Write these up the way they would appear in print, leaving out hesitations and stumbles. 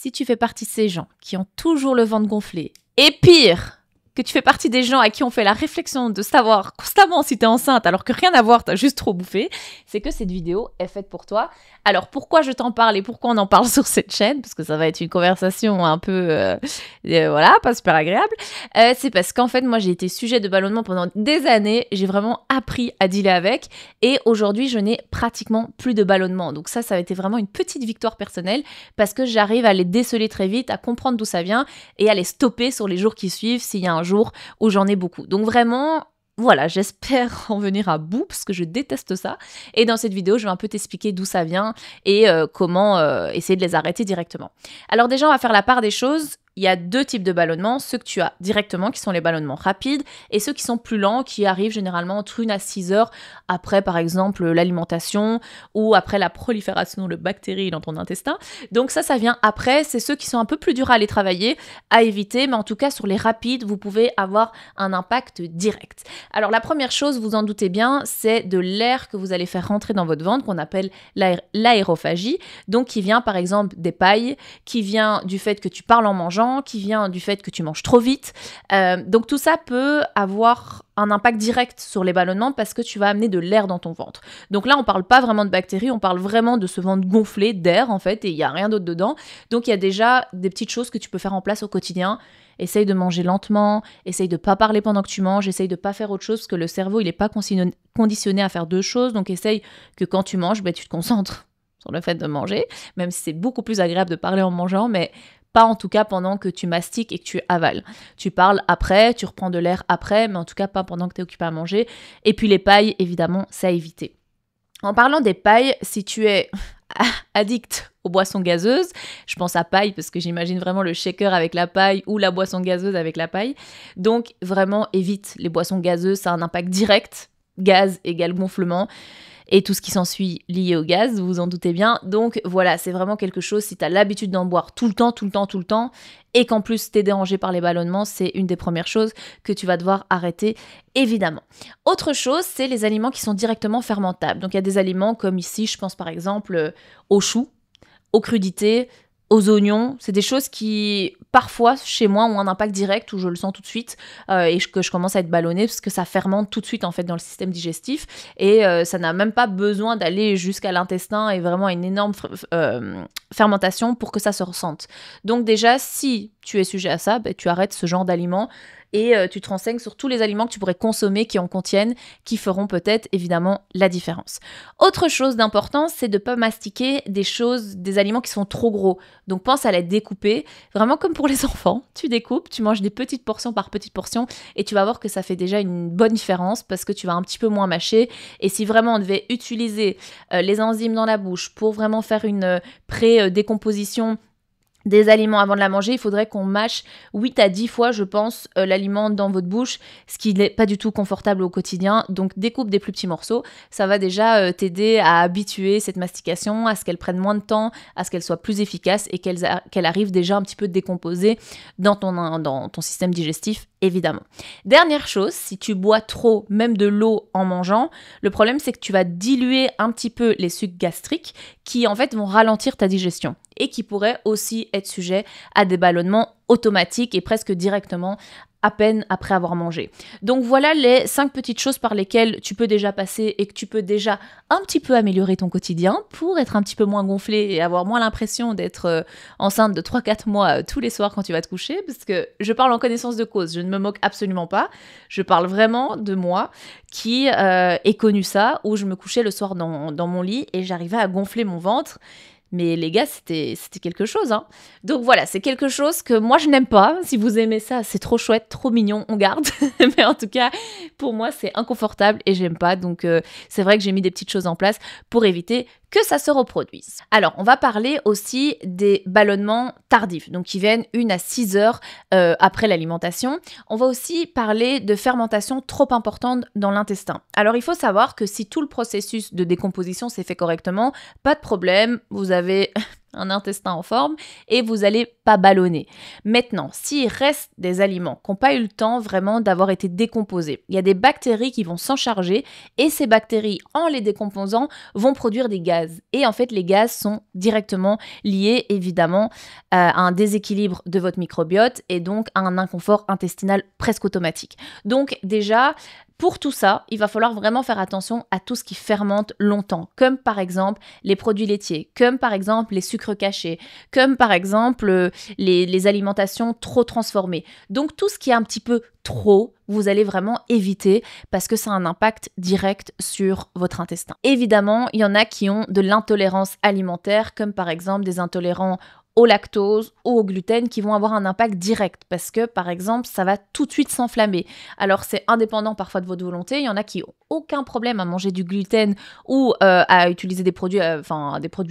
si tu fais partie de ces gens qui ont toujours le ventre gonflé, et pire, que tu fais partie des gens à qui on fait la réflexion de savoir constamment si t'es enceinte alors que rien à voir, t'as juste trop bouffé, c'est que cette vidéo est faite pour toi. Alors pourquoi je t'en parle et pourquoi on en parle sur cette chaîne, parce que ça va être une conversation un peu, voilà, pas super agréable, c'est parce qu'en fait moi j'ai été sujet de ballonnement pendant des années, j'ai vraiment appris à dealer avec et aujourd'hui je n'ai pratiquement plus de ballonnement. Donc ça a été vraiment une petite victoire personnelle parce que j'arrive à les déceler très vite, à comprendre d'où ça vient et à les stopper sur les jours qui suivent s'il y a un jour où j'en ai beaucoup. Donc vraiment, voilà, j'espère en venir à bout parce que je déteste ça. Et dans cette vidéo, je vais un peu t'expliquer d'où ça vient et comment essayer de les arrêter directement. Alors déjà, on va faire la part des choses. Il y a deux types de ballonnements, ceux que tu as directement, qui sont les ballonnements rapides, et ceux qui sont plus lents, qui arrivent généralement entre 1 à 6 heures après, par exemple, l'alimentation ou après la prolifération de bactéries dans ton intestin. Donc ça vient après. C'est ceux qui sont un peu plus durs à aller travailler, à éviter, mais en tout cas, sur les rapides, vous pouvez avoir un impact direct. Alors la première chose, vous en doutez bien, c'est de l'air que vous allez faire rentrer dans votre ventre, qu'on appelle l'aérophagie, donc qui vient par exemple des pailles, qui vient du fait que tu parles en mangeant, qui vient du fait que tu manges trop vite. Donc tout ça peut avoir un impact direct sur les ballonnements parce que tu vas amener de l'air dans ton ventre. Donc là, on parle pas vraiment de bactéries, on parle vraiment de ce ventre gonflé d'air en fait, et il n'y a rien d'autre dedans. Donc il y a déjà des petites choses que tu peux faire en place au quotidien. Essaye de manger lentement, essaye de pas parler pendant que tu manges, essaye de pas faire autre chose parce que le cerveau, il est pas conditionné à faire deux choses. Donc essaye que quand tu manges, tu te concentres sur le fait de manger, même si c'est beaucoup plus agréable de parler en mangeant, mais pas en tout cas pendant que tu mastiques et que tu avales. Tu parles après, tu reprends de l'air après, mais en tout cas pas pendant que tu es occupé à manger. Et puis les pailles, évidemment, c'est à éviter. En parlant des pailles, si tu es addict aux boissons gazeuses, je pense à paille parce que j'imagine vraiment le shaker avec la paille ou la boisson gazeuse avec la paille. Donc vraiment évite les boissons gazeuses, ça a un impact direct. Gaz égale gonflement. Et tout ce qui s'ensuit lié au gaz, vous vous en doutez bien. Donc voilà, c'est vraiment quelque chose, si tu as l'habitude d'en boire tout le temps, et qu'en plus t'es dérangé par les ballonnements, c'est une des premières choses que tu vas devoir arrêter, évidemment. Autre chose, c'est les aliments qui sont directement fermentables. Donc il y a des aliments comme ici, je pense par exemple aux choux, aux crudités, aux oignons, c'est des choses qui, parfois, chez moi, ont un impact direct, où je le sens tout de suite, et que je commence à être ballonnée, parce que ça fermente tout de suite, en fait, dans le système digestif, et ça n'a même pas besoin d'aller jusqu'à l'intestin, et vraiment une énorme fermentation pour que ça se ressente. Donc déjà, si tu es sujet à ça, tu arrêtes ce genre d'aliments, et tu te renseignes sur tous les aliments que tu pourrais consommer qui en contiennent, qui feront peut-être évidemment la différence. Autre chose d'important, c'est de ne pas mastiquer des aliments qui sont trop gros. Donc pense à les découper, vraiment comme pour les enfants. Tu découpes, tu manges des petites portions par petites portions et tu vas voir que ça fait déjà une bonne différence parce que tu vas un petit peu moins mâcher. Et si vraiment on devait utiliser les enzymes dans la bouche pour vraiment faire une pré-décomposition des aliments avant de la manger, il faudrait qu'on mâche 8 à 10 fois, je pense, l'aliment dans votre bouche, ce qui n'est pas du tout confortable au quotidien. Donc, découpe des plus petits morceaux. Ça va déjà t'aider à habituer cette mastication, à ce qu'elle prenne moins de temps, à ce qu'elle soit plus efficace et qu'elle arrive déjà un petit peu décomposée dans ton système digestif, évidemment. Dernière chose, si tu bois trop, même de l'eau en mangeant, le problème, c'est que tu vas diluer un petit peu les sucs gastriques qui, en fait, vont ralentir ta digestion et qui pourraient aussi être sujets à des ballonnements automatiques et presque directement à peine après avoir mangé. Donc voilà les 5 petites choses par lesquelles tu peux déjà passer et que tu peux déjà un petit peu améliorer ton quotidien pour être un petit peu moins gonflé et avoir moins l'impression d'être enceinte de 3-4 mois tous les soirs quand tu vas te coucher, parce que je parle en connaissance de cause, je ne me moque absolument pas, je parle vraiment de moi qui ai connu ça, où je me couchais le soir dans mon lit et j'arrivais à gonfler mon ventre. Mais les gars, c'était quelque chose, hein. Donc voilà, c'est quelque chose que moi, je n'aime pas. Si vous aimez ça, c'est trop chouette, trop mignon, on garde. Mais en tout cas, pour moi, c'est inconfortable et j'aime pas. Donc c'est vrai que j'ai mis des petites choses en place pour éviter que ça se reproduise. Alors, on va parler aussi des ballonnements tardifs, donc qui viennent 1 à 6 heures après l'alimentation. On va aussi parler de fermentation trop importante dans l'intestin. Alors, il faut savoir que si tout le processus de décomposition s'est fait correctement, pas de problème, vous avez un intestin en forme et vous n'allez pas ballonner. Maintenant, s'il reste des aliments qui n'ont pas eu le temps vraiment d'avoir été décomposés, il y a des bactéries qui vont s'en charger et ces bactéries, en les décomposant, vont produire des gaz. Et en fait, les gaz sont directement liés évidemment à un déséquilibre de votre microbiote et donc à un inconfort intestinal presque automatique. Donc déjà, pour tout ça, il va falloir vraiment faire attention à tout ce qui fermente longtemps, comme par exemple les produits laitiers, comme par exemple les sucres cachés, comme par exemple les alimentations trop transformées. Donc tout ce qui est un petit peu trop, vous allez vraiment éviter parce que ça a un impact direct sur votre intestin. Évidemment, il y en a qui ont de l'intolérance alimentaire, comme par exemple des intolérants au lactose ou au gluten qui vont avoir un impact direct parce que, par exemple, ça va tout de suite s'enflammer. Alors, c'est indépendant parfois de votre volonté. Il y en a qui n'ont aucun problème à manger du gluten ou à utiliser des produits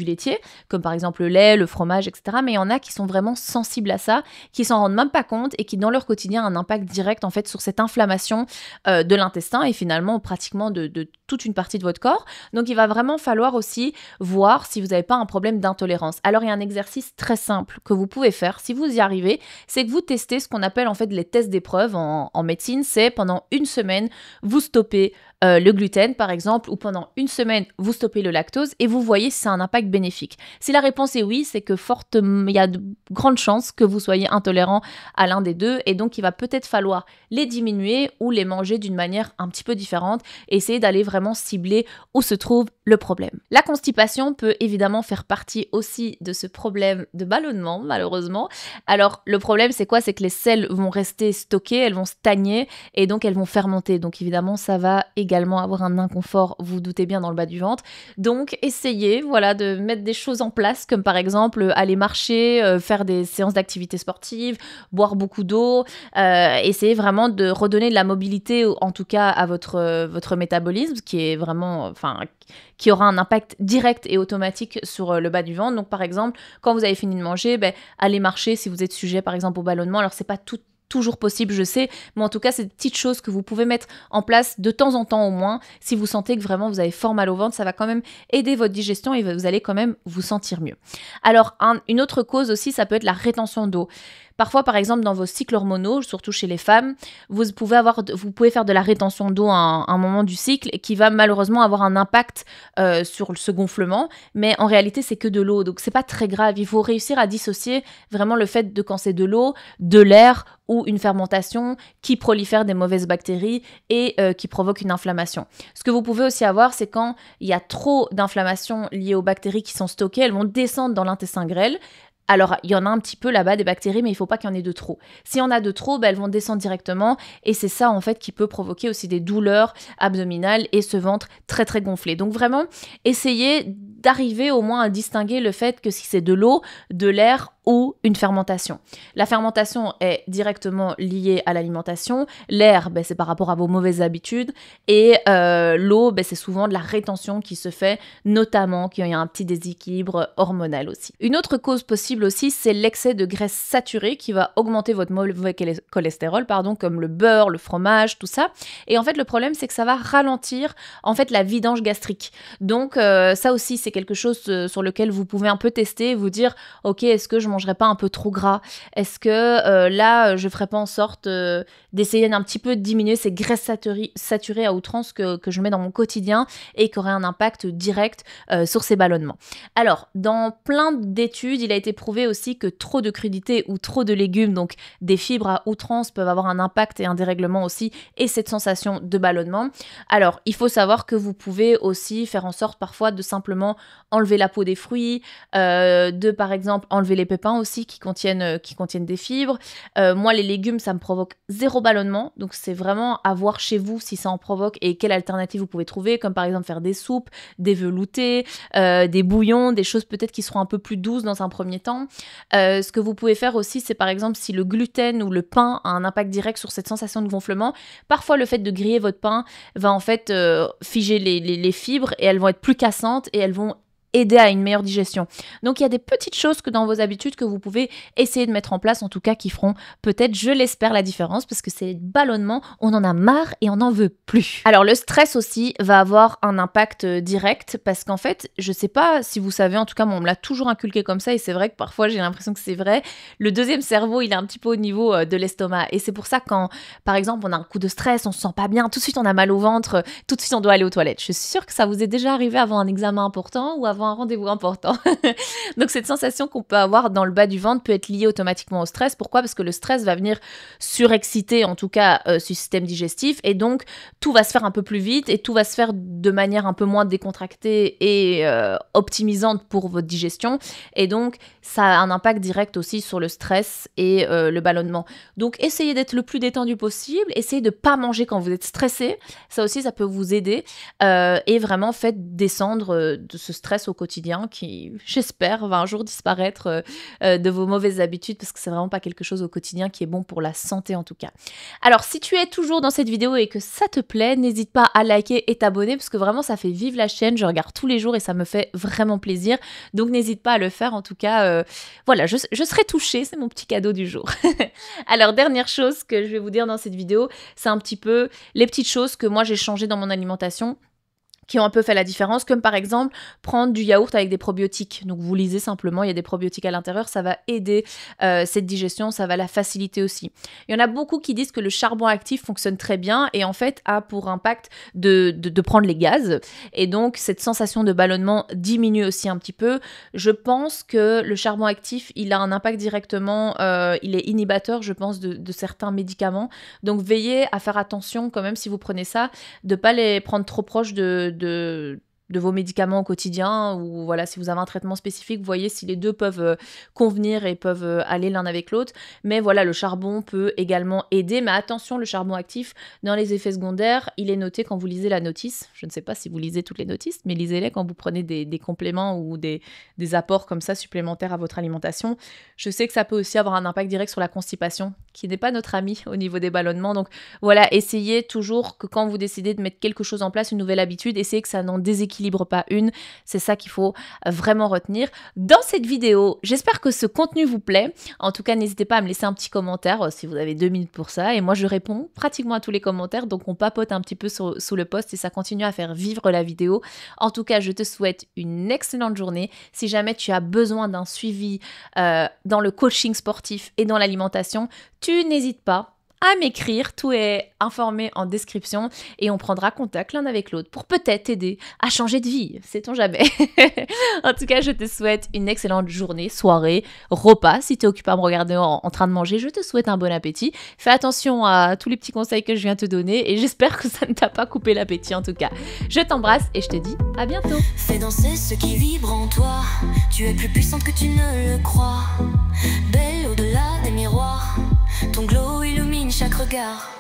laitiers, comme par exemple le lait, le fromage, etc. Mais il y en a qui sont vraiment sensibles à ça, qui s'en rendent même pas compte et qui, dans leur quotidien, ont un impact direct en fait sur cette inflammation de l'intestin et finalement pratiquement de toute une partie de votre corps. Donc, il va vraiment falloir aussi voir si vous n'avez pas un problème d'intolérance. Alors, il y a un exercice très simple que vous pouvez faire si vous y arrivez, c'est que vous testez ce qu'on appelle en fait les tests d'épreuve en médecine. C'est pendant une semaine, vous stoppez le gluten par exemple, ou pendant une semaine, vous stoppez le lactose et vous voyez si c'est un impact bénéfique. Si la réponse est oui, c'est que il y a de grandes chances que vous soyez intolérant à l'un des deux et donc il va peut-être falloir les diminuer ou les manger d'une manière un petit peu différente, essayer d'aller vraiment cibler où se trouve le problème. La constipation peut évidemment faire partie aussi de ce problème de ballonnement, malheureusement. Alors, le problème, c'est quoi? C'est que les selles vont rester stockées, elles vont stagner et donc elles vont fermenter. Donc, évidemment, ça va également avoir un inconfort, vous vous doutez bien, dans le bas du ventre. Donc, essayez, voilà, de mettre des choses en place, comme par exemple aller marcher, faire des séances d'activité sportive, boire beaucoup d'eau, essayez vraiment de redonner de la mobilité, en tout cas à votre métabolisme, qui est vraiment, qui aura un impact direct et automatique sur le bas du ventre. Donc, par exemple, quand vous avez fini de manger, allez marcher si vous êtes sujet, par exemple, au ballonnement. Alors, c'est pas toujours possible, je sais, mais en tout cas, c'est des petites choses que vous pouvez mettre en place de temps en temps au moins. Si vous sentez que vraiment vous avez fort mal au ventre, ça va quand même aider votre digestion et vous allez quand même vous sentir mieux. Alors, une autre cause aussi, ça peut être la rétention d'eau. Parfois, par exemple, dans vos cycles hormonaux, surtout chez les femmes, vous pouvez faire de la rétention d'eau à un moment du cycle qui va malheureusement avoir un impact sur ce gonflement, mais en réalité, c'est que de l'eau, donc c'est pas très grave. Il faut réussir à dissocier vraiment le fait de quand c'est de l'eau, de l'air ou une fermentation qui prolifère des mauvaises bactéries et qui provoque une inflammation. Ce que vous pouvez aussi avoir, c'est quand il y a trop d'inflammation liée aux bactéries qui sont stockées, elles vont descendre dans l'intestin grêle. Alors, il y en a un petit peu là-bas des bactéries, mais il ne faut pas qu'il y en ait de trop. S'il y en a de trop, elles vont descendre directement et c'est ça en fait qui peut provoquer aussi des douleurs abdominales et ce ventre très très gonflé. Donc vraiment, essayez d'arriver au moins à distinguer le fait que si c'est de l'eau, de l'air ou une fermentation. La fermentation est directement liée à l'alimentation, l'air, c'est par rapport à vos mauvaises habitudes et l'eau, c'est souvent de la rétention qui se fait, notamment qu'il y a un petit déséquilibre hormonal aussi. Une autre cause possible aussi, c'est l'excès de graisse saturée qui va augmenter votre mauvais cholestérol, comme le beurre, le fromage, tout ça. Et en fait, le problème, c'est que ça va ralentir en fait la vidange gastrique. Donc ça aussi, c'est quelque chose sur lequel vous pouvez un peu tester, vous dire, ok, est-ce que je mangerai pas un peu trop gras? Est-ce que là, je ferai pas en sorte d'essayer d'un petit peu de diminuer ces graisses saturées à outrance que je mets dans mon quotidien et qui auraient un impact direct sur ces ballonnements. Alors, dans plein d'études, il a été prouvé aussi que trop de crudités ou trop de légumes, donc des fibres à outrance, peuvent avoir un impact et un dérèglement aussi, et cette sensation de ballonnement. Alors, il faut savoir que vous pouvez aussi faire en sorte parfois de simplement enlever la peau des fruits, de par exemple enlever les pépins aussi qui contiennent des fibres. Moi, les légumes, ça me provoque zéro ballonnement, donc c'est vraiment à voir chez vous si ça en provoque et quelle alternative vous pouvez trouver, comme par exemple faire des soupes, des veloutés, des bouillons, des choses peut-être qui seront un peu plus douces dans un premier temps. Ce que vous pouvez faire aussi, c'est par exemple si le gluten ou le pain a un impact direct sur cette sensation de gonflement, parfois le fait de griller votre pain va en fait figer les fibres et elles vont être plus cassantes et elles vont aider à une meilleure digestion. Donc il y a des petites choses que dans vos habitudes que vous pouvez essayer de mettre en place, en tout cas qui feront peut-être, je l'espère, la différence, parce que ces ballonnements, on en a marre et on n'en veut plus. Alors le stress aussi va avoir un impact direct, parce qu'en fait, je sais pas si vous savez, en tout cas moi on me l'a toujours inculqué comme ça, et c'est vrai que parfois j'ai l'impression que c'est vrai, le deuxième cerveau il est un petit peu au niveau de l'estomac, et c'est pour ça quand par exemple on a un coup de stress, on se sent pas bien, tout de suite on a mal au ventre, tout de suite on doit aller aux toilettes. Je suis sûre que ça vous est déjà arrivé avant un examen important ou avant un rendez-vous important. Donc cette sensation qu'on peut avoir dans le bas du ventre peut être liée automatiquement au stress. Pourquoi? Parce que le stress va venir surexciter en tout cas ce système digestif, et donc tout va se faire un peu plus vite et tout va se faire de manière un peu moins décontractée et optimisante pour votre digestion, et donc ça a un impact direct aussi sur le stress et le ballonnement. Donc essayez d'être le plus détendu possible, essayez de pas manger quand vous êtes stressé, ça aussi ça peut vous aider, et vraiment faites descendre de ce stress au quotidien qui, j'espère, va un jour disparaître de vos mauvaises habitudes, parce que c'est vraiment pas quelque chose au quotidien qui est bon pour la santé en tout cas. Alors si tu es toujours dans cette vidéo et que ça te plaît, n'hésite pas à liker et t'abonner, parce que vraiment ça fait vivre la chaîne, je regarde tous les jours et ça me fait vraiment plaisir, donc n'hésite pas à le faire en tout cas, voilà, je serai touchée, c'est mon petit cadeau du jour. Alors dernière chose que je vais vous dire dans cette vidéo, c'est un petit peu les petites choses que moi j'ai changées dans mon alimentation, qui ont un peu fait la différence, comme par exemple prendre du yaourt avec des probiotiques. Donc vous lisez simplement, il y a des probiotiques à l'intérieur, ça va aider cette digestion, ça va la faciliter aussi. Il y en a beaucoup qui disent que le charbon actif fonctionne très bien et en fait a pour impact de prendre les gaz, et donc cette sensation de ballonnement diminue aussi un petit peu. Je pense que le charbon actif, il a un impact directement, il est inhibiteur, je pense, de certains médicaments. Donc veillez à faire attention quand même si vous prenez ça, de ne pas les prendre trop proches de vos médicaments au quotidien, ou voilà, si vous avez un traitement spécifique, vous voyez si les deux peuvent convenir et peuvent aller l'un avec l'autre. Mais voilà, le charbon peut également aider, mais attention, le charbon actif, dans les effets secondaires, il est noté quand vous lisez la notice. Je ne sais pas si vous lisez toutes les notices, mais lisez-les quand vous prenez des compléments ou des apports comme ça supplémentaires à votre alimentation. Je sais que ça peut aussi avoir un impact direct sur la constipation, qui n'est pas notre ami au niveau des ballonnements. Donc voilà, essayez toujours que quand vous décidez de mettre quelque chose en place, une nouvelle habitude, essayez que ça n'en déséquilibre pas une, c'est ça qu'il faut vraiment retenir dans cette vidéo. J'espère que ce contenu vous plaît. En tout cas, n'hésitez pas à me laisser un petit commentaire si vous avez 2 minutes pour ça, et moi je réponds pratiquement à tous les commentaires, donc on papote un petit peu sous le post et ça continue à faire vivre la vidéo. En tout cas, je te souhaite une excellente journée. Si jamais tu as besoin d'un suivi dans le coaching sportif et dans l'alimentation, tu n'hésites pas à m'écrire, tout est informé en description et on prendra contact l'un avec l'autre pour peut-être t'aider à changer de vie, sait-on jamais. En tout cas, je te souhaite une excellente journée, soirée, repas. Si tu es occupé à me regarder en train de manger, je te souhaite un bon appétit. Fais attention à tous les petits conseils que je viens te donner et j'espère que ça ne t'a pas coupé l'appétit en tout cas. Je t'embrasse et je te dis à bientôt. Fais danser ce qui vibre en toi, tu es plus puissante que tu ne le crois. Belle au-delà des miroirs, ton glow illumine chaque regard.